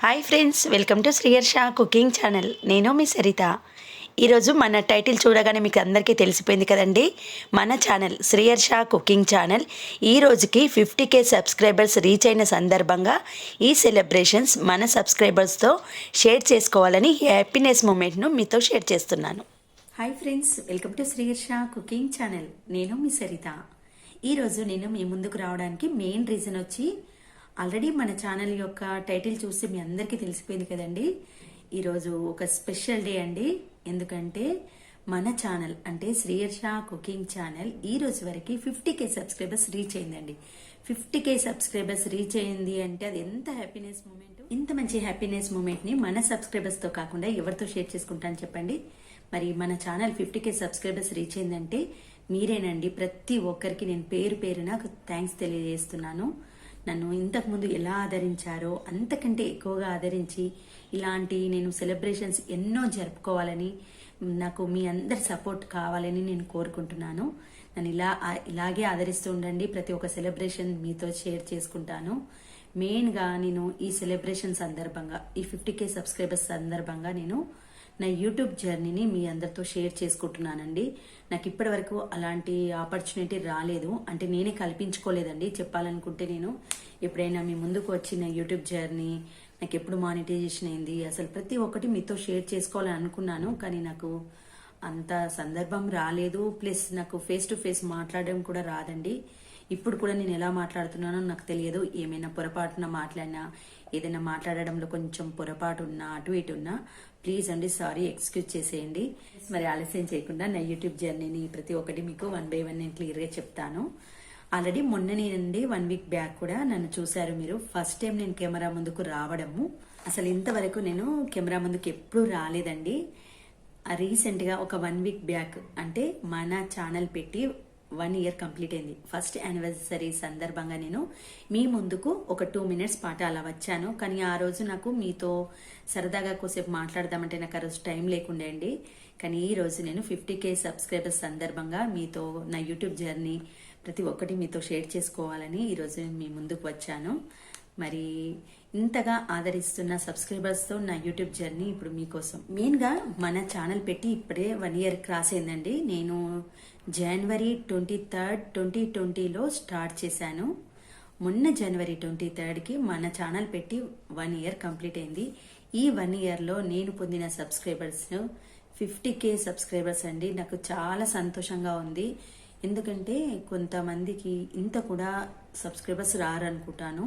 Hi friends, welcome to Sriharsha cooking channel. నేను మీ సరిత. ఈరోజు మన టైటిల్ చూడగానే మీకు అందరికీ తెలిసిపోయింది కదండి. మన ఛానల్ శ్రీహర్ష కుకింగ్ ఛానల్ ఈ రోజుకి 50K సబ్స్క్రైబర్స్ రీచ్ అయిన సందర్భంగా ఈ సెలబ్రేషన్స్ మన సబ్స్క్రైబర్స్తో షేర్ చేసుకోవాలని హ్యాపీనెస్ మూమెంట్ను మీతో షేర్ చేస్తున్నాను. Hi friends, welcome to Sriharsha cooking channel. నేను మీ సరిత. ఈరోజు నేను మీ ముందుకు రావడానికి మెయిన్ రీజన్ వచ్చి, ఆల్రెడీ మన ఛానల్ యొక్క టైటిల్ చూసి మీ అందరికీ తెలిసిపోయింది కదండి. ఈరోజు ఒక స్పెషల్ డే అండి. ఎందుకంటే మన ఛానల్ అంటే శ్రీహర్ష కుకింగ్ ఛానల్ ఈ రోజు వరకు 50K సబ్స్క్రైబర్స్ రీచ్ అయిందండి. 50K సబ్స్క్రైబర్స్ రీచ్ అయింది అంటే అది ఎంత హ్యాపీనెస్ మూమెంట్. ఇంత మంచి హ్యాపీనెస్ మూమెంట్ ని మన సబ్స్క్రైబర్స్ తో కాకుండా ఎవరితో షేర్ చేసుకుంటాను చెప్పండి. మరి మన ఛానల్ 50K సబ్స్క్రైబర్స్ రీచ్ అయిందంటే మీరేనండి. ప్రతి ఒక్కరికి నేను పేరు పేరున థ్యాంక్స్ తెలియజేస్తున్నాను. నన్ను ఇంతకుముందు ఎలా ఆదరించారో అంతకంటే ఎక్కువగా ఆదరించి ఇలాంటి నేను సెలబ్రేషన్స్ ఎన్నో జరుపుకోవాలని, నాకు మీ అందరి సపోర్ట్ కావాలని నేను కోరుకుంటున్నాను. నన్ను ఇలాగే ఆదరిస్తూ ఉండండి. ప్రతి ఒక్క సెలబ్రేషన్ మీతో షేర్ చేసుకుంటాను. మెయిన్గా నేను ఈ సెలబ్రేషన్ సందర్భంగా, ఈ 50K సబ్స్క్రైబర్స్ సందర్భంగా నేను నా యూట్యూబ్ జర్నీని మీ అందరితో షేర్ చేసుకుంటున్నానండి. నాకు ఇప్పటి వరకు అలాంటి ఆపర్చునిటీ రాలేదు, అంటే నేనే కల్పించుకోలేదండి. చెప్పాలనుకుంటే నేను ఎప్పుడైనా మీ ముందుకు వచ్చిన యూట్యూబ్ జర్నీ నాకు ఎప్పుడు మానిటైజేషన్ అయింది, అసలు ప్రతి ఒక్కటి మీతో షేర్ చేసుకోవాలని అనుకున్నాను. కానీ నాకు అంత సందర్భం రాలేదు. ప్లస్ నాకు ఫేస్ టు ఫేస్ మాట్లాడడం కూడా రాదండి. ఇప్పుడు కూడా నేను ఎలా మాట్లాడుతున్నానో నాకు తెలియదు. ఏమైనా పొరపాటున మాట్లాడినా, ఏదైనా మాట్లాడడంలో కొంచెం పొరపాటు ఉన్నా, అటు ఇటు ఉన్నా ప్లీజ్ అండి, సారీ, ఎక్స్క్యూజ్ చేసేయండి. మరి ఆలస్యం చేయకుండా నా యూట్యూబ్ జర్నీని ప్రతి ఒక్కటి మీకు 1 by 1 నేను క్లియర్గా చెప్తాను. ఆల్రెడీ మొన్ననే అండి 1 week బ్యాక్ కూడా నన్ను చూశారు మీరు. ఫస్ట్ టైం నేను కెమెరా ముందుకు రావడము. అసలు ఇంతవరకు నేను కెమెరా ముందుకు ఎప్పుడూ రాలేదండి. రీసెంట్గా ఒక 1 week బ్యాక్, అంటే మన ఛానల్ పెట్టి 1 year కంప్లీట్ అయింది. ఫస్ట్ యానివర్సరీ సందర్భంగా నేను మీ ముందుకు ఒక 2 minutes పాటు అలా వచ్చాను. కానీ ఆ రోజు నాకు మీతో సరదాగా కొద్దిసేపు మాట్లాడదామంటే నాకు ఆ రోజు టైం లేకుండే అండి. కానీ ఈ రోజు నేను 50K సబ్స్క్రైబర్స్ సందర్భంగా మీతో నా యూట్యూబ్ జర్నీ ప్రతి ఒక్కటి మీతో షేర్ చేసుకోవాలని ఈరోజు మీ ముందుకు వచ్చాను. మరి ఇంతగా ఆదరిస్తున్న సబ్స్క్రైబర్స్తో నా యూట్యూబ్ జర్నీ ఇప్పుడు మీకోసం. మెయిన్గా మన ఛానల్ పెట్టి ఇప్పుడే 1 year క్రాస్ అయిందండి. నేను January 23rd, 2020లో స్టార్ట్ చేశాను. మొన్న January 23rdకి మన ఛానల్ పెట్టి 1 year కంప్లీట్ అయింది. ఈ 1 yearలో నేను పొందిన సబ్స్క్రైబర్స్ 50K సబ్స్క్రైబర్స్ అండి. నాకు చాలా సంతోషంగా ఉంది. ఎందుకంటే కొంతమందికి ఇంత కూడా సబ్స్క్రైబర్స్ రారనుకుంటాను.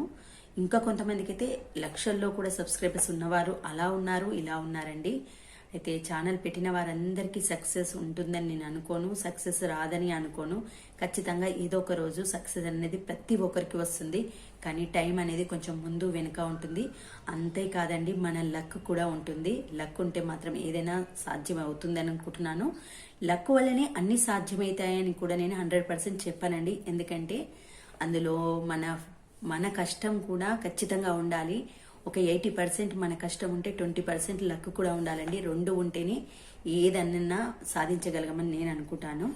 ఇంకా కొంతమందికి అయితే లక్షల్లో కూడా సబ్స్క్రైబర్స్ ఉన్నవారు అలా ఉన్నారు, ఇలా ఉన్నారండి. అయితే ఛానల్ పెట్టిన వారందరికీ సక్సెస్ ఉంటుందని నేను అనుకోను, సక్సెస్ రాదని అనుకోను. ఖచ్చితంగా ఏదో ఒక రోజు సక్సెస్ అనేది ప్రతి ఒక్కరికి వస్తుంది. కానీ టైం అనేది కొంచెం ముందు వెనుక ఉంటుంది. అంతేకాదండి, మన లక్ కూడా ఉంటుంది. లక్ ఉంటే మాత్రం ఏదైనా సాధ్యం అవుతుందని అనుకుంటున్నాను. లక్ వల్లనే అన్ని సాధ్యమవుతాయని కూడా నేను 100% చెప్పానండి. ఎందుకంటే అందులో మన కష్టం కూడా ఖచ్చితంగా ఉండాలి. ఒక 80% మన కష్టం ఉంటే 20% లక్ కూడా ఉండాలండి. 2 ఉంటేనే ఏదన్నా సాధించగలగమని నేను అనుకుంటాను.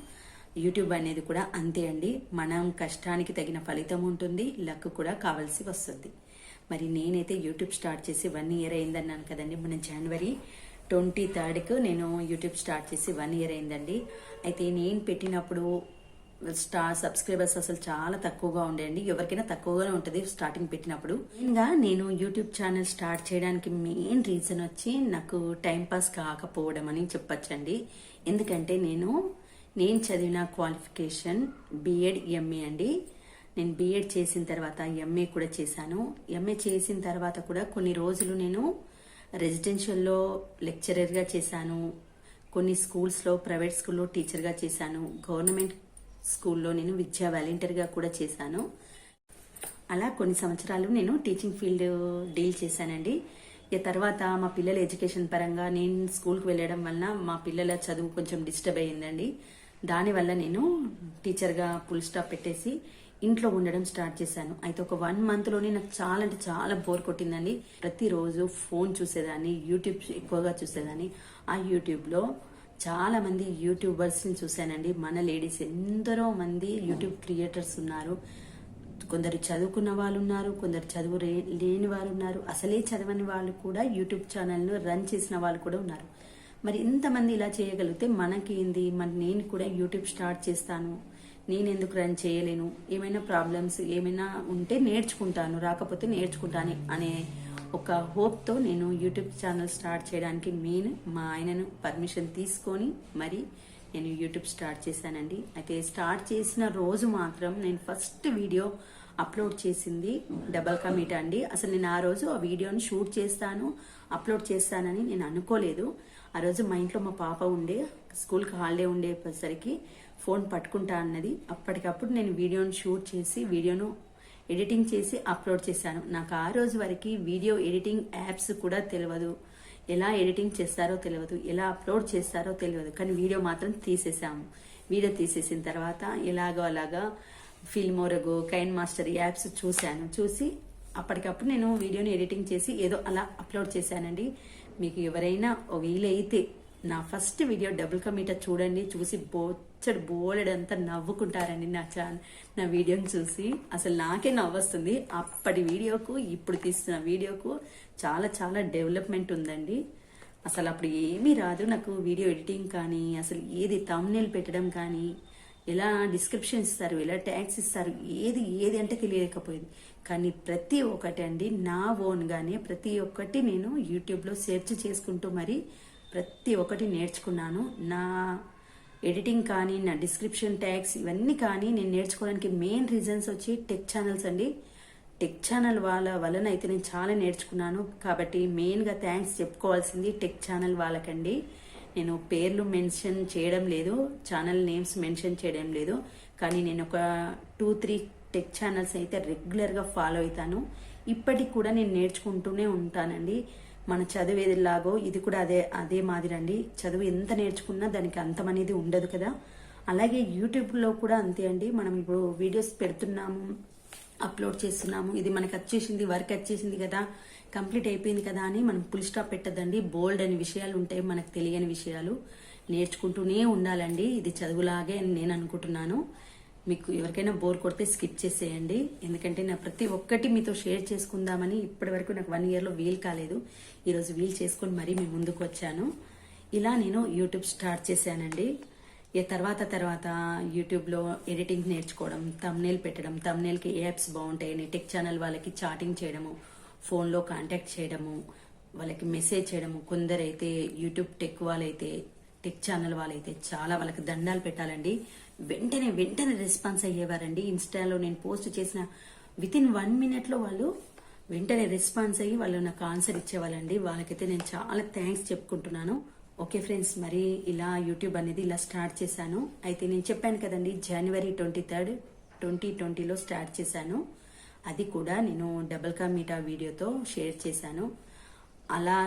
యూట్యూబ్ అనేది కూడా అంతే అండి. మనం కష్టానికి తగిన ఫలితం ఉంటుంది, లక్ కూడా కావాల్సి వస్తుంది. మరి నేనైతే యూట్యూబ్ స్టార్ట్ చేసి 1 year అయిందన్నాను కదండి. మన January 23rdకు నేను యూట్యూబ్ స్టార్ట్ చేసి 1 year అయిందండి. అయితే నేను పెట్టినప్పుడు సబ్స్క్రైబర్స్ అసలు చాలా తక్కువగా ఉండేయండి. ఎవరికైనా తక్కువగానే ఉంటుంది స్టార్టింగ్ పెట్టినప్పుడు. ఇంకా నేను యూట్యూబ్ ఛానల్ స్టార్ట్ చేయడానికి మెయిన్ రీజన్ వచ్చి నాకు టైం పాస్ కాకపోవడం అని చెప్పచ్చండి. ఎందుకంటే నేను చదివిన క్వాలిఫికేషన్ B.Ed MA అండి. నేను B.Ed చేసిన తర్వాత MA కూడా చేశాను. MA చేసిన తర్వాత కూడా కొన్ని రోజులు నేను రెసిడెన్షియల్లో లెక్చరర్గా చేశాను. కొన్ని స్కూల్స్లో, ప్రైవేట్ స్కూల్లో టీచర్గా చేశాను. గవర్నమెంట్ స్కూల్లో నేను విద్యా వాలంటీర్గా కూడా చేశాను. అలా కొన్ని సంవత్సరాలు నేను టీచింగ్ ఫీల్డ్ డీల్ చేశానండి. ఇక తర్వాత మా పిల్లల ఎడ్యుకేషన్ పరంగా నేను స్కూల్కి వెళ్ళడం వలన మా పిల్లల చదువు కొంచెం డిస్టర్బ్ అయ్యిందండి. దానివల్ల నేను టీచర్గా ఫుల్ స్టాప్ పెట్టేసి ఇంట్లో ఉండడం స్టార్ట్ చేశాను. అయితే ఒక 1 monthలోనే నాకు చాలా అంటే చాలా బోర్ కొట్టిందండి. ప్రతిరోజు ఫోన్ చూసేదాన్ని, యూట్యూబ్ ఎక్కువగా చూసేదాన్ని. ఆ యూట్యూబ్లో చాలా మంది యూట్యూబర్స్ని చూశానండి. మన లేడీస్ ఎందరో మంది యూట్యూబ్ క్రియేటర్స్ ఉన్నారు. కొందరు చదువుకున్న వాళ్ళు ఉన్నారు, కొందరు లేని వాళ్ళు ఉన్నారు, అసలే చదవని వాళ్ళు కూడా యూట్యూబ్ ఛానల్ను రన్ చేసిన వాళ్ళు కూడా ఉన్నారు. మరి ఇంతమంది ఇలా చేయగలిగితే మనకేంది, మరి నేను కూడా యూట్యూబ్ స్టార్ట్ చేస్తాను, నేను ఎందుకు రన్ చేయలేను, ఏమైనా ప్రాబ్లమ్స్ ఏమైనా ఉంటే నేర్చుకుంటాను, రాకపోతే నేర్చుకుంటాను అనే ఒక హోప్తో నేను యూట్యూబ్ ఛానల్ స్టార్ట్ చేయడానికి మెయిన్ మా ఆయనను పర్మిషన్ తీసుకొని మరి నేను యూట్యూబ్ స్టార్ట్ చేశానండి. అయితే స్టార్ట్ చేసిన రోజు మాత్రం నేను ఫస్ట్ వీడియో అప్లోడ్ చేసింది డబల్ కా మీఠా అండి. అసలు నేను ఆ రోజు ఆ వీడియోని షూట్ చేస్తాను, అప్లోడ్ చేస్తానని నేను అనుకోలేదు. ఆ రోజు మా ఇంట్లో మా పాప ఉండే, స్కూల్కి హాలిడే ఉండేసరికి ఫోన్ పట్టుకుంటా అన్నది. అప్పటికప్పుడు నేను వీడియోని షూట్ చేసి వీడియోను ఎడిటింగ్ చేసి అప్లోడ్ చేశాను. నాకు ఆ రోజు వరకు వీడియో ఎడిటింగ్ యాప్స్ కూడా తెలియదు, ఎలా ఎడిటింగ్ చేస్తారో తెలియదు, ఎలా అప్లోడ్ చేస్తారో తెలియదు. కానీ వీడియో మాత్రం తీసేసాము. వీడియో తీసేసిన తర్వాత ఎలాగో అలాగా ఫిల్మోరగో, కైన్ మాస్టర్ యాప్స్ చూసి అప్పటికప్పుడు నేను వీడియోని ఎడిటింగ్ చేసి ఏదో అలా అప్లోడ్ చేశానండి. మీకు ఎవరైనా వీలైతే నా first video double ka meetha చూడండి, చూసి బోలెడంతా నవ్వుకుంటారండి. నా వీడియోని చూసి అసలు నాకే నవ్వొస్తుంది. అప్పటి వీడియోకు ఇప్పుడు తీస్తున్న వీడియోకు చాలా చాలా డెవలప్మెంట్ ఉందండి. అసలు అప్పుడు ఏమీ రాదు నాకు వీడియో ఎడిటింగ్ కానీ, అసలు ఏది థంబ్నెయిల్ పెట్టడం కానీ, ఎలా డిస్క్రిప్షన్ ఇస్తారు, ఎలా ట్యాగ్స్ ఇస్తారు, ఏది అంటే తెలియకపోయేది. కానీ ప్రతి ఒక్కటి అండి నా ఓన్గానే ప్రతి ఒక్కటి నేను యూట్యూబ్లో సెర్చ్ చేసుకుంటూ మరి ప్రతి ఒక్కటి నేర్చుకున్నాను. నా ఎడిటింగ్ కానీ, నా డిస్క్రిప్షన్ ట్యాగ్స్ ఇవన్నీ కానీ నేను నేర్చుకోవడానికి మెయిన్ రీజన్స్ వచ్చి టెక్ ఛానల్స్ అండి. టెక్ ఛానల్ వలన అయితే నేను చాలా నేర్చుకున్నాను. కాబట్టి మెయిన్గా థ్యాంక్స్ చెప్పుకోవాల్సింది టెక్ ఛానల్ వాళ్ళకండి. నేను పేర్లు మెన్షన్ చేయడం లేదు, ఛానల్ నేమ్స్ మెన్షన్ చేయడం లేదు. కానీ నేను ఒక 2-3 టెక్ ఛానల్స్ అయితే రెగ్యులర్గా ఫాలో అవుతాను. ఇప్పటికి కూడా నేను నేర్చుకుంటూనే ఉంటానండి. మన చదువు ఏదిలాగో ఇది కూడా అదే మాదిరండి. చదువు ఎంత నేర్చుకున్నా దానికి అంతం అనేది ఉండదు కదా. అలాగే యూట్యూబ్లో కూడా అంతే అండి. మనం ఇప్పుడు వీడియోస్ పెడుతున్నాము, అప్లోడ్ చేస్తున్నాము, ఇది మనకు వచ్చేసింది, వర్క్ వచ్చేసింది కదా, కంప్లీట్ అయిపోయింది కదా అని మనం ఫుల్ స్టాప్ పెట్టద్దండి. బోల్డ్ అని విషయాలు ఉంటాయి, మనకు తెలియని విషయాలు నేర్చుకుంటూనే ఉండాలండి. ఇది చదువులాగే నేను అనుకుంటున్నాను. మీకు ఎవరికైనా బోర్ కొడితే స్కిప్ చేసేయండి. ఎందుకంటే నా ప్రతి ఒక్కటి మీతో షేర్ చేసుకుందామని ఇప్పటి వరకు నాకు 1 ఇయర్లో వీలు కాలేదు. ఈరోజు వీలు చేసుకొని మరీ మీ ముందుకు వచ్చాను. ఇలా నేను యూట్యూబ్ స్టార్ట్ చేశానండి. తర్వాత యూట్యూబ్లో ఎడిటింగ్ నేర్చుకోవడం, థంబ్నెయిల్ పెట్టడం, థంబ్నెయిల్కి ఏ యాప్స్ బాగుంటాయని టెక్ ఛానల్ వాళ్ళకి చాటింగ్ చేయడము, ఫోన్లో కాంటాక్ట్ చేయడము, వాళ్ళకి మెసేజ్ చేయడము. కొందరైతే యూట్యూబ్ టెక్ వాళ్ళైతే, టెక్ ఛానల్ వాళ్ళైతే చాలా వాళ్ళకి దండాలు పెట్టాలండి. వెంటనే రెస్పాన్స్ అయ్యేవారండి. ఇన్స్టాలో నేను పోస్ట్ చేసిన వితిన్ 1 minute వాళ్ళు వెంటనే రెస్పాన్స్ అయ్యి వాళ్ళు నాకు ఆన్సర్ ఇచ్చేవాళ్ళండి. వాళ్ళకైతే నేను చాలా థ్యాంక్స్ చెప్పుకుంటున్నాను. ఓకే ఫ్రెండ్స్, మరి ఇలా యూట్యూబ్ అనేది ఇలా స్టార్ట్ చేశాను. అయితే నేను చెప్పాను కదండి, January 23rd, 2020లో స్టార్ట్ చేశాను. అది కూడా నేను డబల్ కా మీఠా వీడియోతో షేర్ చేశాను. అలా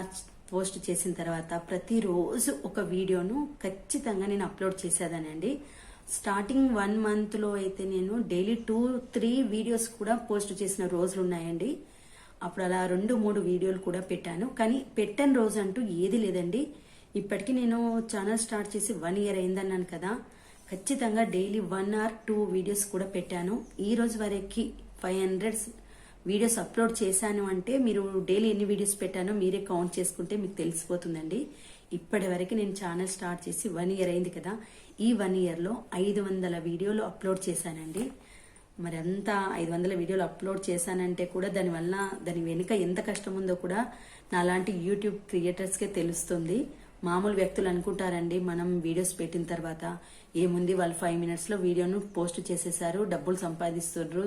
పోస్ట్ చేసిన తర్వాత ప్రతిరోజు ఒక వీడియోను ఖచ్చితంగా నేను అప్లోడ్ చేసేదానండి. స్టార్టింగ్ 1 monthలో అయితే నేను డైలీ 2-3 వీడియోస్ కూడా పోస్ట్ చేసిన రోజులు ఉన్నాయండి. అప్పుడు అలా 2-3 వీడియోలు కూడా పెట్టాను. కానీ పెట్టని రోజు అంటూ ఏది లేదండి. ఇప్పటికీ నేను ఛానల్ స్టార్ట్ చేసి 1 year అయిందన్నాను కదా, ఖచ్చితంగా డైలీ 1 or 2 వీడియోస్ కూడా పెట్టాను. ఈ రోజు వరకు 500 వీడియోస్ అప్లోడ్ చేశాను అంటే మీరు డైలీ ఎన్ని వీడియోస్ పెట్టానో మీరే కౌంట్ చేసుకుంటే మీకు తెలిసిపోతుందండి. ఇప్పటి వరకు నేను ఛానల్ స్టార్ట్ చేసి 1 year అయింది కదా. ఈ 1 yearలో 500 వీడియోలు అప్లోడ్ చేశానండి. మరి అంతా 500 వీడియోలు అప్లోడ్ చేశానంటే కూడా దాని వెనుక ఎంత కష్టం ఉందో కూడా నాలాంటి యూట్యూబ్ క్రియేటర్స్కే తెలుస్తుంది. మామూలు వ్యక్తులు అనుకుంటారండి, మనం వీడియోస్ పెట్టిన తర్వాత ఏముంది, వాళ్ళు 5 minutesలో వీడియోను పోస్ట్ చేసేసారు, డబ్బులు సంపాదిస్తున్నారు,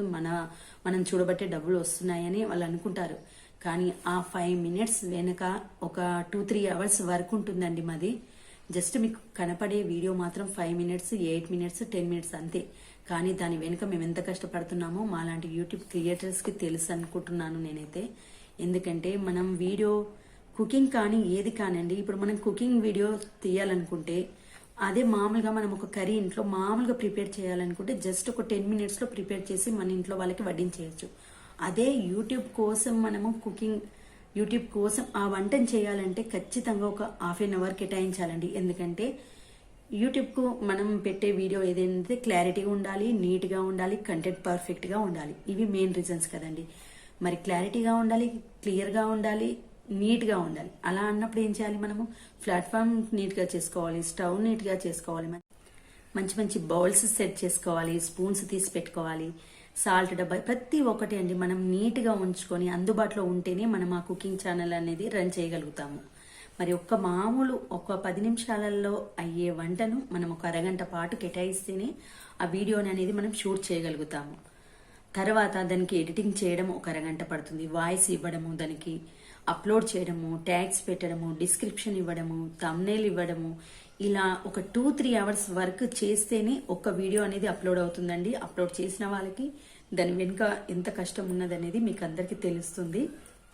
మనం చూడబట్టే డబ్బులు వస్తున్నాయని వాళ్ళు అనుకుంటారు. కానీ ఆ 5 minutes వెనుక ఒక 2-3 hours వర్క్ ఉంటుందండి మాది. జస్ట్ మీకు కనపడే వీడియో మాత్రం 5 minutes, 8 minutes, 10 minutes అంతే. కానీ దాని వెనుక మేము ఎంత కష్టపడుతున్నామో మాలాంటి యూట్యూబ్ క్రియేటర్స్కి తెలుసు అనుకుంటున్నాను నేనైతే. ఎందుకంటే మనం వీడియో కుకింగ్ కానీ ఏది కానివ్వండి, ఇప్పుడు మనం కుకింగ్ వీడియో తీయాలనుకుంటే అదే మామూలుగా మనం ఒక కర్రీ ఇంట్లో మామూలుగా ప్రిపేర్ చేయాలనుకుంటే జస్ట్ ఒక 10 minutesలో ప్రిపేర్ చేసి మన ఇంట్లో వాళ్ళకి వడ్డించేయచ్చు. అదే యూట్యూబ్ కోసం మనము యూట్యూబ్ కోసం ఆ వంటను చేయాలంటే ఖచ్చితంగా ఒక 1/2 hour కేటాయించాలండి. ఎందుకంటే యూట్యూబ్కు మనం పెట్టే వీడియో ఏదైతే క్లారిటీగా ఉండాలి, నీట్గా ఉండాలి, కంటెంట్ పర్ఫెక్ట్గా ఉండాలి. ఇవి మెయిన్ రీజన్స్ కదండి. మరి క్లారిటీగా ఉండాలి, క్లియర్గా ఉండాలి, నీట్గా ఉండాలి. అలా అన్నప్పుడు ఏం చేయాలి? మనము ప్లాట్ఫామ్ నీట్గా చేసుకోవాలి, స్టవ్ నీట్గా చేసుకోవాలి, మంచి మంచి బౌల్స్ సెట్ చేసుకోవాలి, స్పూన్స్ తీసి పెట్టుకోవాలి, సాల్ట్ డబ్బా, ప్రతి ఒక్కటి అండి మనం నీట్గా ఉంచుకొని అందుబాటులో ఉంటేనే మనం ఆ కుకింగ్ ఛానల్ అనేది రన్ చేయగలుగుతాము. మరి ఒక 10 నిమిషాలలో అయ్యే వంటను మనం ఒక అరగంట పాటు కేటాయిస్తేనే ఆ వీడియోని అనేది మనం షూట్ చేయగలుగుతాము. తర్వాత దానికి ఎడిటింగ్ చేయడం ఒక అరగంట పడుతుంది, వాయిస్ ఇవ్వడము, దానికి అప్లోడ్ చేయడము, ట్యాగ్స్ పెట్టడము, డిస్క్రిప్షన్ ఇవ్వడము, థంబ్నెయిల్ ఇవ్వడము, ఇలా ఒక 2-3 అవర్స్ వర్క్ చేస్తేనే ఒక వీడియో అనేది అప్లోడ్ అవుతుందండి. అప్లోడ్ చేసిన వాళ్ళకి దాని వెనుక ఎంత కష్టం ఉన్నదనేది మీకు అందరికీ తెలుస్తుంది.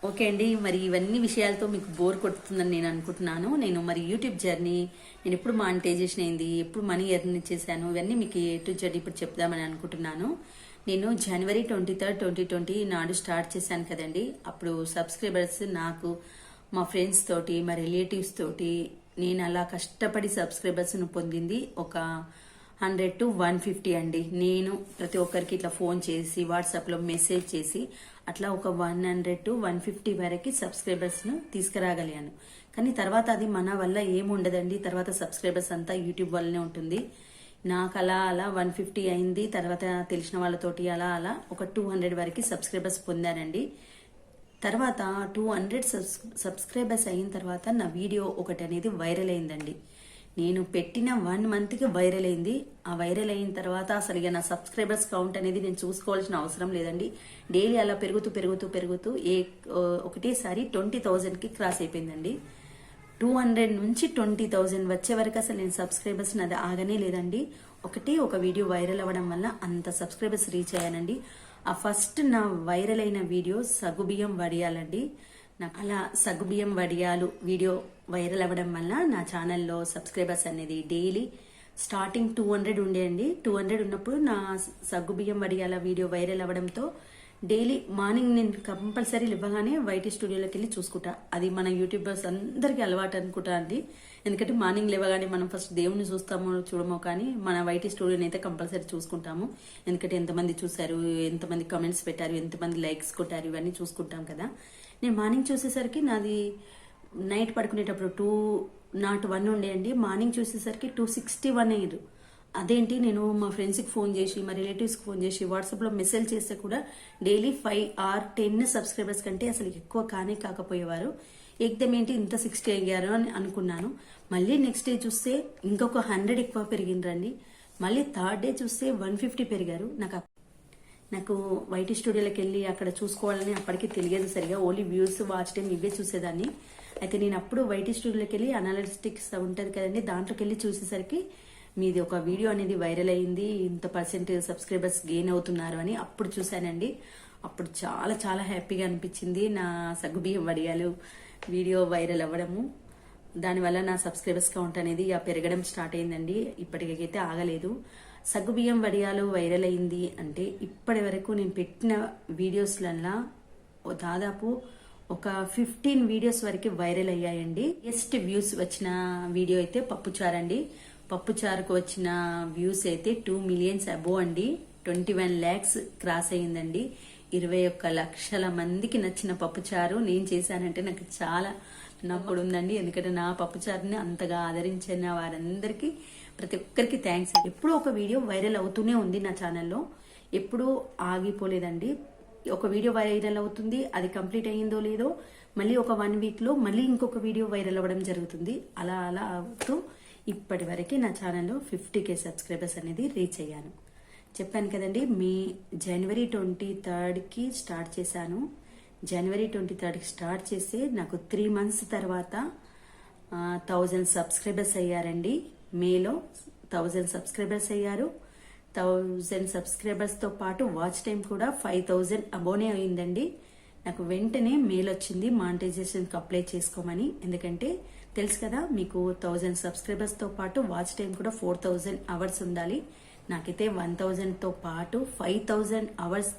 ఓకే అండి, మరి ఇవన్నీ విషయాలతో మీకు బోర్ కొడుతుందని నేను అనుకుంటున్నాను. నేను మరి యూట్యూబ్ జర్నీ, నేను ఎప్పుడు మానిటైజేషన్ అయింది, ఎప్పుడు మనీ ఎర్న్ చేశాను, ఇవన్నీ మీకు ఏ టు జెడ్ ఇప్పుడు చెప్దామని అనుకుంటున్నాను. నేను జనవరి 23, 2020 నాడు స్టార్ట్ చేశాను కదండి. అప్పుడు సబ్స్క్రైబర్స్ నాకు మా ఫ్రెండ్స్ తోటి, మా రిలేటివ్స్ తోటి నేను అలా కష్టపడి సబ్స్క్రైబర్స్ను పొందింది ఒక 100 to 150 అండి. నేను ప్రతి ఒక్కరికి ఇట్లా ఫోన్ చేసి, వాట్సాప్లో మెసేజ్ చేసి అట్లా ఒక 100 to 150 వరకు సబ్స్క్రైబర్స్ను తీసుకురాగలిగాను. కానీ తర్వాత అది మన వల్ల ఏముండదండి. తర్వాత సబ్స్క్రైబర్స్ అంతా యూట్యూబ్ వల్లనే ఉంటుంది. నాకు అలా 150 అయింది. తర్వాత తెలిసిన వాళ్ళతోటి అలా ఒక 200 వరకు సబ్స్క్రైబర్స్ పొందానండి. తర్వాత 200 సబ్స్క్రైబర్స్ అయిన తర్వాత నా వీడియో ఒకటి అనేది వైరల్ అయిందండి. నేను పెట్టిన 1 మంత్కి వైరల్ అయింది. ఆ వైరల్ అయిన తర్వాత అసలు ఇక నా సబ్స్క్రైబర్స్ కౌంట్ అనేది నేను చూసుకోవాల్సిన అవసరం లేదండి. డైలీ అలా పెరుగుతూ ఒకటేసారి 20,000కి క్రాస్ అయిపోయిందండి. 200 నుంచి 20,000 వచ్చే వరకు అసలు నేను సబ్స్క్రైబర్స్ అది ఆగనే లేదండి. ఒక వీడియో వైరల్ అవ్వడం వల్ల అంత సబ్స్క్రైబర్స్ రీచ్ అయ్యానండి. ఆ ఫస్ట్ నా వైరల్ అయిన వీడియో సగ్గుబియ్యం వడియాలండి. నాకు అలా సగ్గుబియ్యం వడియాలు వీడియో వైరల్ అవ్వడం వల్ల నా ఛానల్లో సబ్స్క్రైబర్స్ అనేది డైలీ స్టార్టింగ్ 200 ఉండేయండి. 200 ఉన్నప్పుడు నా సగ్గుబియ్యం వడియాల వీడియో వైరల్ అవ్వడంతో డైలీ మార్నింగ్ నేను కంపల్సరీ ఇవ్వగానే వైటీ స్టూడియోలోకి వెళ్ళి చూసుకుంటా. అది మన యూట్యూబర్స్ అందరికీ అలవాటు అనుకుంటా అండి. ఎందుకంటే మార్నింగ్ లేవగానే మనం ఫస్ట్ దేవుని చూస్తామో చూడమో కానీ మన వైటీ స్టూడియోని అయితే కంపల్సరీ చూసుకుంటాము. ఎందుకంటే ఎంతమంది చూశారు, ఎంతమంది కామెంట్స్ పెట్టారు, ఎంతమంది లైక్స్ కొట్టారు, ఇవన్నీ చూసుకుంటాం కదా. నేను మార్నింగ్ చూసేసరికి నాది నైట్ పడుకునేటప్పుడు 201 ఉండేయండి. మార్నింగ్ చూసేసరికి 261 అయ్యారు. అదేంటి, నేను మా ఫ్రెండ్స్కి ఫోన్ చేసి, మా రిలేటివ్స్కి ఫోన్ చేసి, వాట్సాప్లో మెసేజ్ చేస్తే కూడా డైలీ 5 or 10 సబ్స్క్రైబర్స్ కంటే అసలు ఎక్కువ కాకపోయేవారు. ఏకదం ఏంటి ఇంత 60 అయ్యారు అని అనుకున్నాను. మళ్ళీ నెక్స్ట్ డే చూస్తే ఇంకొక 100 ఎక్కువ పెరిగిండ్రండి. మళ్ళీ థర్డ్ డే చూస్తే 150 పెరిగారు. నాకు వైటీ స్టూడియోలోకి వెళ్ళి అక్కడ చూసుకోవాలని అప్పటికి తెలియదు సరిగా. ఓన్లీ వ్యూస్, వాచ్ టైం ఇవే చూసేదాన్ని. అయితే నేను అప్పుడు వైటీ స్టూడియోలోకి వెళ్ళి అనాలిటిక్స్ ఉంటుంది కదండి, దాంట్లోకి వెళ్ళి చూసేసరికి మీది ఒక వీడియో అనేది వైరల్ అయింది, ఇంత % సబ్స్క్రైబర్స్ గెయిన్ అవుతున్నారు అని అప్పుడు చూశానండి. అప్పుడు చాలా చాలా హ్యాపీగా అనిపించింది. నా సగ్గుబియ్యం వడియాలు వీడియో వైరల్ అవ్వడము, దానివల్ల నా సబ్స్క్రైబర్స్ కౌంట్ అనేది పెరగడం స్టార్ట్ అయిందండి. ఇప్పటికైతే ఆగలేదు. సగ్గుబియ్యం వడియాలు వైరల్ అయింది అంటే ఇప్పటి వరకు నేను పెట్టిన వీడియోస్లల్లా దాదాపు ఒక 15 వీడియోస్ వరకు వైరల్ అయ్యాయండి. బెస్ట్ వ్యూస్ వచ్చిన వీడియో అయితే పప్పుచారు అండి. పప్పుచారుకు వచ్చిన వ్యూస్ అయితే 2 million అబోవ్ అండి. 21 lakhs క్రాస్ అయ్యిందండి. 21 లక్షల మందికి నచ్చిన పప్పుచారు నేను చేశానంటే నాకు చాలా నమ్మకం ఉందండి. ఎందుకంటే నా పప్పుచారుని అంతగా ఆదరించిన వారందరికీ, ప్రతి ఒక్కరికి థ్యాంక్స్. ఎప్పుడూ ఒక వీడియో వైరల్ అవుతూనే ఉంది నా ఛానల్లో, ఎప్పుడూ ఆగిపోలేదండి. ఒక వీడియో వైరల్ అవుతుంది, అది కంప్లీట్ అయ్యిందో లేదో మళ్ళీ ఒక 1 weekలో మళ్ళీ ఇంకొక వీడియో వైరల్ అవ్వడం జరుగుతుంది. అలా అవుతూ ఇప్పటి వరకు నా ఛానల్లో 50K సబ్స్క్రైబర్స్ అనేది రీచ్ అయ్యాను. చెప్పాను కదండి, జనవరి 23కి స్టార్ట్ చేశాను. జనవరి 23కి స్టార్ట్ చేసి నాకు 3 months తర్వాత 1000 సబ్స్క్రైబర్స్ అయ్యారండి. మేలో 1000 సబ్స్క్రైబర్స్ అయ్యారు. 1000 సబ్స్క్రైబర్స్తో పాటు వాచ్ టైం కూడా 5000 అబోనే అయిందండి. నాకు వెంటనే మెయిల్ వచ్చింది మానిటైజేషన్కి అప్లై చేసుకోమని. ఎందుకంటే తెలుసు కదా మీకు, 1000 సబ్స్క్రైబర్స్తో పాటు వాచ్ టైం కూడా 4000 hours ఉండాలి. నాకైతే 1000తో పాటు 5000 hours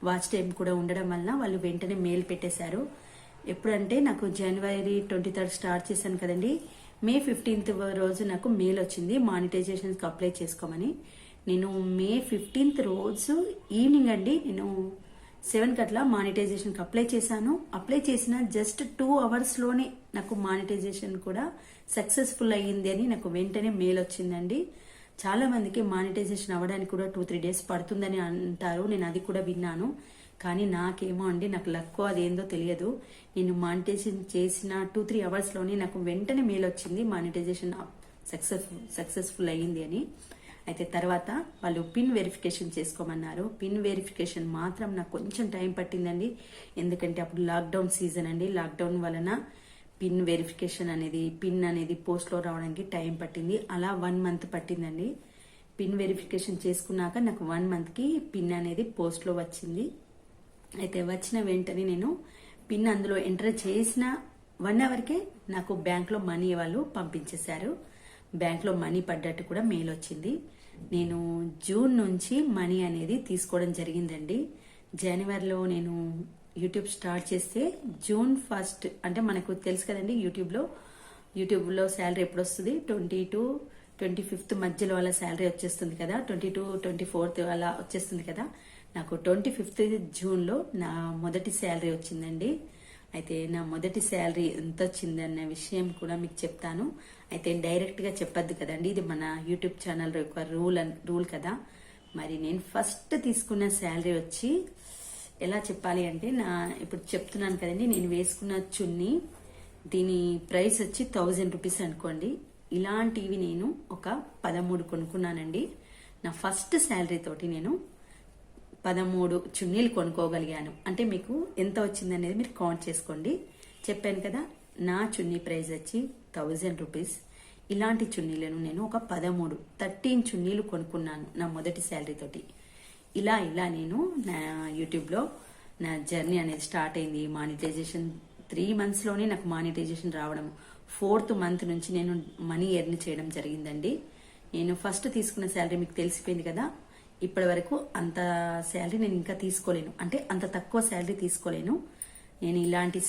వాచ్ టైం కూడా ఉండడం వల్ల వాళ్ళు వెంటనే మెయిల్ పెట్టేశారు. ఎప్పుడంటే నాకు జనవరి 23 స్టార్ట్ చేశాను కదండి, మే 15th రోజు నాకు మెయిల్ వచ్చింది మానిటైజేషన్కి అప్లై చేసుకోమని. నేను మే 15th రోజు ఈవినింగ్ అండి నేను 7 అట్లా మానిటైజేషన్కి అప్లై చేశాను. అప్లై చేసిన జస్ట్ 2 అవర్స్లోనే నాకు మానిటైజేషన్ కూడా సక్సెస్ఫుల్ అయ్యింది అని నాకు వెంటనే మెయిల్ వచ్చిందండి. చాలా మందికి మానిటైజేషన్ అవ్వడానికి కూడా 2-3 డేస్ పడుతుందని అంటారు. నేను అది కూడా విన్నాను. కానీ నాకేమో అండి నాకు లక్ అదేందో తెలియదు. నేను మానిటైజేషన్ చేసిన 2-3 అవర్స్లోనే నాకు వెంటనే మెయిల్ వచ్చింది మానిటైజేషన్ సక్సెస్ఫుల్ అయ్యింది అని. అయితే తర్వాత వాళ్ళు పిన్ వెరిఫికేషన్ చేసుకోమన్నారు. పిన్ వెరిఫికేషన్ మాత్రం నాకు కొంచెం టైం పట్టిందండి. ఎందుకంటే అప్పుడు లాక్డౌన్ సీజన్ అండి. లాక్డౌన్ వలన పిన్ వెరిఫికేషన్ అనేది పిన్ అనేది పోస్ట్లో రావడానికి టైం పట్టింది. అలా 1 month పట్టిందండి. పిన్ వెరిఫికేషన్ చేసుకున్నాక నాకు 1 monthకి పిన్ అనేది పోస్ట్లో వచ్చింది. అయితే వచ్చిన వెంటనే నేను పిన్ అందులో ఎంటర్ చేసిన 1 అవర్కే నాకు బ్యాంక్లో మనీ వాళ్ళు పంపించేశారు. బ్యాంక్లో మనీ పడ్డట్టు కూడా మెయిల్ వచ్చింది. నేను జూన్ నుంచి మనీ అనేది తీసుకోవడం జరిగిందండి. జనవరిలో నేను యూట్యూబ్ స్టార్ట్ చేస్తే జూన్ 1 అంటే మనకు తెలుసు కదండి యూట్యూబ్లో శాలరీ ఎప్పుడు వస్తుంది, 22-25 మధ్యలో అలా శాలరీ వచ్చేస్తుంది కదా, 22-24 అలా వచ్చేస్తుంది కదా. నాకు 25 జూన్లో నా మొదటి శాలరీ వచ్చిందండి. అయితే నా మొదటి శాలరీ ఎంత వచ్చిందన్న విషయం కూడా మీకు చెప్తాను. అయితే డైరెక్ట్గా చెప్పొద్దు కదండి, ఇది మన యూట్యూబ్ ఛానల్ యొక్క రూల్ కదా. మరి నేను ఫస్ట్ తీసుకున్న శాలరీ వచ్చి ఎలా చెప్పాలి అంటే ఇప్పుడు చెప్తున్నాను కదండి, నేను వేసుకున్న చున్నీ దీని ప్రైస్ వచ్చి 1000 రూపీస్ అనుకోండి. ఇలాంటివి నేను ఒక 13 కొనుక్కున్నానండి. నా ఫస్ట్ శాలరీ తోటి నేను 13 చున్నీలు కొనుక్కోగలిగాను. అంటే మీకు ఎంత వచ్చిందనేది మీరు కౌంట్ చేసుకోండి. చెప్పాను కదా, నా చున్నీ ప్రైస్ వచ్చి 1000 రూపీస్. ఇలాంటి చున్నీలను నేను ఒక 13 చున్నీలు కొనుక్కున్నాను నా మొదటి శాలరీ తోటి. ఇలా నేను నా యూట్యూబ్లో నా జర్నీ అనేది స్టార్ట్ అయింది. మానిటైజేషన్ 3 monthsలోనే నాకు మానిటైజేషన్ రావడం, 4th month నుంచి నేను మనీ ఎర్న్ చేయడం జరిగిందండి. నేను ఫస్ట్ తీసుకున్న శాలరీ మీకు తెలిసిపోయింది కదా. ఇప్పటి వరకు అంత శాలరీ నేను ఇంకా తీసుకోలేను, అంటే అంత తక్కువ శాలరీ తీసుకోలేను. నేను ఇలాంటి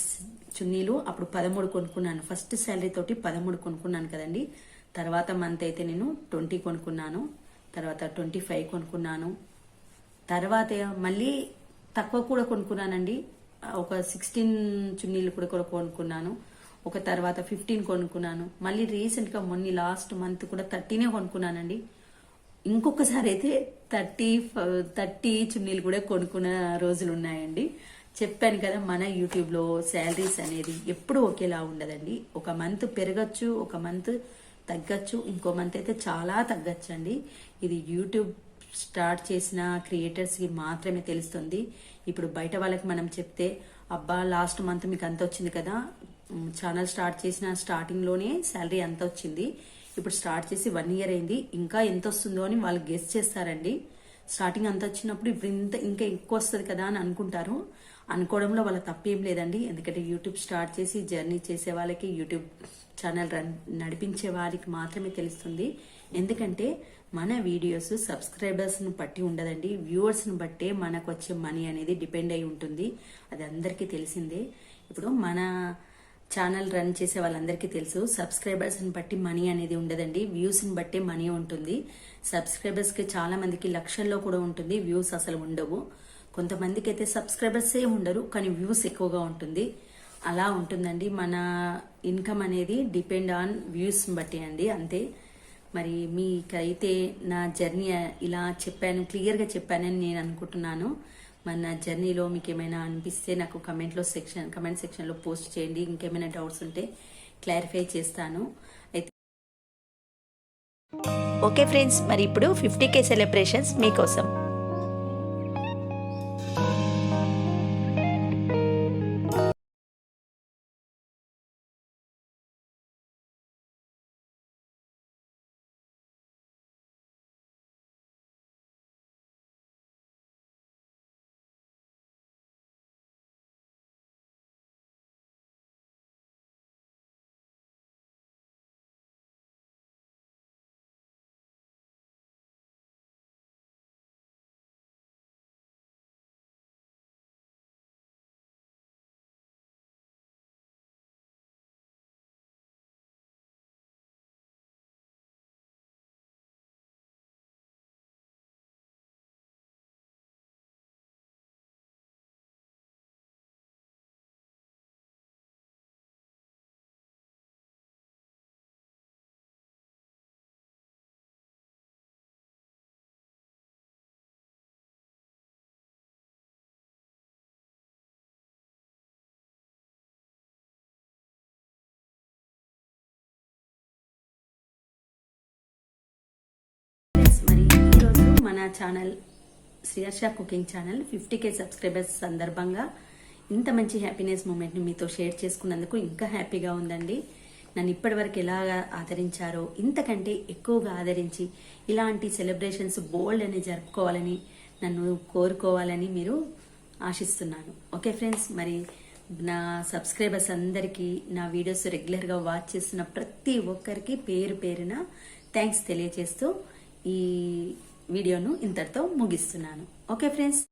చున్నీలు అప్పుడు 13 కొనుక్కున్నాను. ఫస్ట్ శాలరీ తోటి 13 కొనుక్కున్నాను కదండి. తర్వాత మంత్ అయితే నేను 20 కొనుక్కున్నాను, తర్వాత 25 కొనుక్కున్నాను, తర్వాత మళ్ళీ తక్కువ కూడా కొనుక్కున్నానండి. ఒక 16 చున్నీలు కూడా కొనుక్కున్నాను. ఒక తర్వాత 15 కొనుక్కున్నాను. మళ్ళీ రీసెంట్గా మొన్న లాస్ట్ మంత్ కూడా 13 కొనుక్కున్నానండి. ఇంకొకసారి అయితే 30 చున్నీలు కూడా కొనుక్కున్న రోజులు ఉన్నాయండి. చెప్పాను కదా, మన యూట్యూబ్లో శాలరీస్ అనేది ఎప్పుడు ఒకేలా ఉండదండి. ఒక మంత్ పెరగచ్చు, ఒక మంత్ తగ్గచ్చు, ఇంకో మంత్ అయితే చాలా తగ్గచ్చు అండి. ఇది యూట్యూబ్ స్టార్ట్ చేసిన క్రియేటర్స్కి మాత్రమే తెలుస్తుంది. ఇప్పుడు బయట వాళ్ళకి మనం చెప్తే, అబ్బా లాస్ట్ మంత్ మీకు అంత వచ్చింది కదా, ఛానల్ స్టార్ట్ చేసిన స్టార్టింగ్లోనే శాలరీ అంత వచ్చింది, ఇప్పుడు స్టార్ట్ చేసి 1 year అయింది, ఇంకా ఎంత వస్తుందో అని వాళ్ళు గెస్ చేస్తారండి. స్టార్టింగ్ అంత వచ్చినప్పుడు ఇప్పుడు ఇంకా ఎక్కువ వస్తుంది కదా అని అనుకుంటారు. అనుకోవడంలో వాళ్ళ తప్పేం లేదండి. ఎందుకంటే యూట్యూబ్ స్టార్ట్ చేసి జర్నీ చేసే వాళ్ళకి, యూట్యూబ్ ఛానల్ నడిపించే వారికి మాత్రమే తెలుస్తుంది. ఎందుకంటే మన వీడియోస్ సబ్స్క్రైబర్స్ను బట్టి ఉండదండి, వ్యూవర్స్ను బట్టే మనకు వచ్చే మనీ అనేది డిపెండ్ అయి ఉంటుంది. అది అందరికీ తెలిసిందే. ఇప్పుడు మన ఛానల్ రన్ చేసే వాళ్ళందరికీ తెలుసు, సబ్స్క్రైబర్స్ని బట్టి మనీ అనేది ఉండదండి, వ్యూస్ని బట్టే మనీ ఉంటుంది. సబ్స్క్రైబర్స్కి చాలా మందికి లక్షల్లో కూడా ఉంటుంది, వ్యూస్ అసలు ఉండవు. కొంతమందికి అయితే సబ్స్క్రైబర్సే ఉండరు కానీ వ్యూస్ ఎక్కువగా ఉంటుంది. అలా ఉంటుందండి. మన ఇన్కమ్ అనేది డిపెండ్ ఆన్ వ్యూస్ బట్టి అండి, అంతే. మరి మీకైతే నా జర్నీ ఇలా చెప్పాను, క్లియర్గా చెప్పానని నేను అనుకుంటున్నాను. మన జర్నీలో మీకు ఏమైనా అనిపిస్తే నాకు కమెంట్ సెక్షన్లో పోస్ట్ చేయండి. ఇంకేమైనా డౌట్స్ ఉంటే క్లారిఫై చేస్తాను. అయితే ఓకే ఫ్రెండ్స్, మరి ఇప్పుడు 50K సెలబ్రేషన్స్ మీకోసం. ఫ్రెండ్స్, మరి ఈరోజు మన channel Sriharsha cooking channel 50K subscribers సందర్భంగా ఇంత మంచి హ్యాపీనెస్ మూమెంట్ని మీతో షేర్ చేసుకున్నందుకు ఇంకా హ్యాపీగా ఉందండి. నన్ను ఇప్పటివరకు ఎలా ఆదరించారో ఇంతకంటే ఎక్కువగా ఆదరించి ఇలాంటి సెలబ్రేషన్స్ బోల్డ్ అని జరుపుకోవాలని నన్ను కోరుకోవాలని మీరు ఆశిస్తున్నాను. ఓకే ఫ్రెండ్స్, మరి నా సబ్స్క్రైబర్స్ అందరికీ, నా వీడియోస్ రెగ్యులర్గా వాచ్ చేస్తున్న ప్రతి ఒక్కరికి పేరు పేరున థ్యాంక్స్ తెలియజేస్తూ ఈ వీడియోను ఇంతటితో ముగిస్తున్నాను. Okay friends.